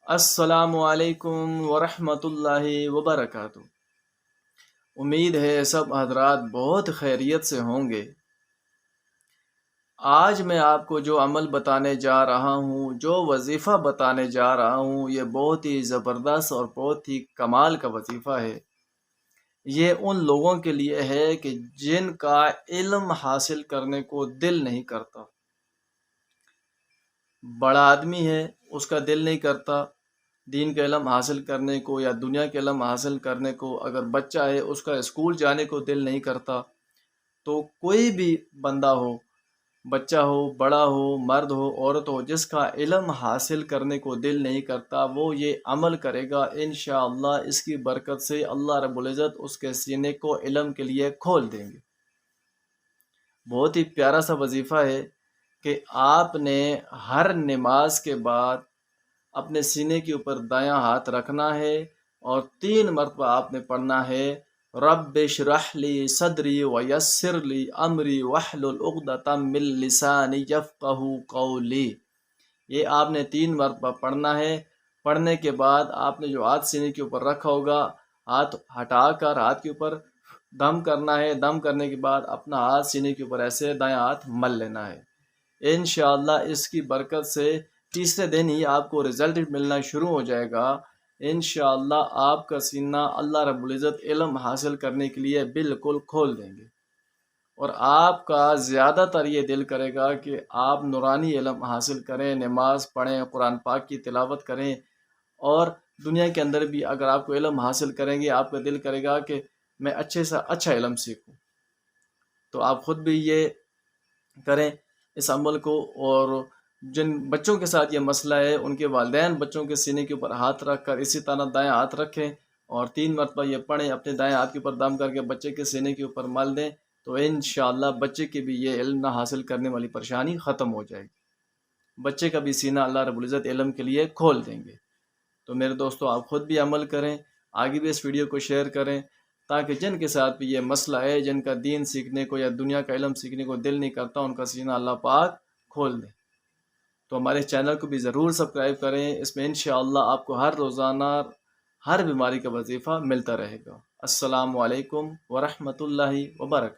السلام علیکم ورحمۃ اللہ وبرکاتہ۔ امید ہے سب حضرات بہت خیریت سے ہوں گے۔ آج میں آپ کو جو عمل بتانے جا رہا ہوں، جو وظیفہ بتانے جا رہا ہوں، یہ بہت ہی زبردست اور بہت ہی کمال کا وظیفہ ہے۔ یہ ان لوگوں کے لیے ہے کہ جن کا علم حاصل کرنے کو دل نہیں کرتا۔ بڑا آدمی ہے، اس کا دل نہیں کرتا دین کا علم حاصل کرنے کو یا دنیا کے علم حاصل کرنے کو۔ اگر بچہ ہے، اس کا اسکول جانے کو دل نہیں کرتا۔ تو کوئی بھی بندہ ہو، بچہ ہو، بڑا ہو، مرد ہو، عورت ہو، جس کا علم حاصل کرنے کو دل نہیں کرتا، وہ یہ عمل کرے گا، انشاءاللہ اس کی برکت سے اللہ رب العزت اس کے سینے کو علم کے لیے کھول دیں گے۔ بہت ہی پیارا سا وظیفہ ہے کہ آپ نے ہر نماز کے بعد اپنے سینے کے اوپر دایاں ہاتھ رکھنا ہے اور 3 مرتبہ آپ نے پڑھنا ہے، رب اشرح لی صدری ویسر لی امری واحلل عقدۃ من لسانی یفقہوا قولی۔ یہ آپ نے 3 مرتبہ پڑھنا ہے۔ پڑھنے کے بعد آپ نے جو ہاتھ سینے کے اوپر رکھا ہوگا، ہاتھ ہٹا کر ہاتھ کے اوپر دم کرنا ہے۔ دم کرنے کے بعد اپنا ہاتھ سینے کے اوپر ایسے دایاں ہاتھ مل لینا ہے۔ انشاءاللہ اس کی برکت سے تیسرے دن ہی آپ کو رزلٹ ملنا شروع ہو جائے گا۔ انشاءاللہ آپ کا سینہ اللہ رب العزت علم حاصل کرنے کے لیے بالکل کھول دیں گے، اور آپ کا زیادہ تر یہ دل کرے گا کہ آپ نورانی علم حاصل کریں، نماز پڑھیں، قرآن پاک کی تلاوت کریں، اور دنیا کے اندر بھی اگر آپ کو علم حاصل کریں گے، آپ کا دل کرے گا کہ میں اچھے سے اچھا علم سیکھوں۔ تو آپ خود بھی یہ کریں اس عمل کو، اور جن بچوں کے ساتھ یہ مسئلہ ہے، ان کے والدین بچوں کے سینے کے اوپر ہاتھ رکھ کر اسی طرح دائیں ہاتھ رکھیں اور 3 مرتبہ یہ پڑھیں، اپنے دائیں ہاتھ کے اوپر دم کر کے بچے کے سینے کے اوپر مل دیں، تو انشاءاللہ بچے کی بھی یہ علم نہ حاصل کرنے والی پریشانی ختم ہو جائے گی۔ بچے کا بھی سینہ اللہ رب العزت علم کے لیے کھول دیں گے۔ تو میرے دوستو، آپ خود بھی عمل کریں، آگے بھی اس ویڈیو کو شیئر کریں، تاکہ جن کے ساتھ بھی یہ مسئلہ ہے، جن کا دین سیکھنے کو یا دنیا کا علم سیکھنے کو دل نہیں کرتا، ان کا سینہ اللہ پاک کھول دیں۔ تو ہمارے چینل کو بھی ضرور سبسکرائب کریں۔ اس میں انشاءاللہ آپ کو ہر روزانہ ہر بیماری کا وظیفہ ملتا رہے گا۔ السلام علیکم ورحمۃ اللہ وبرکاتہ۔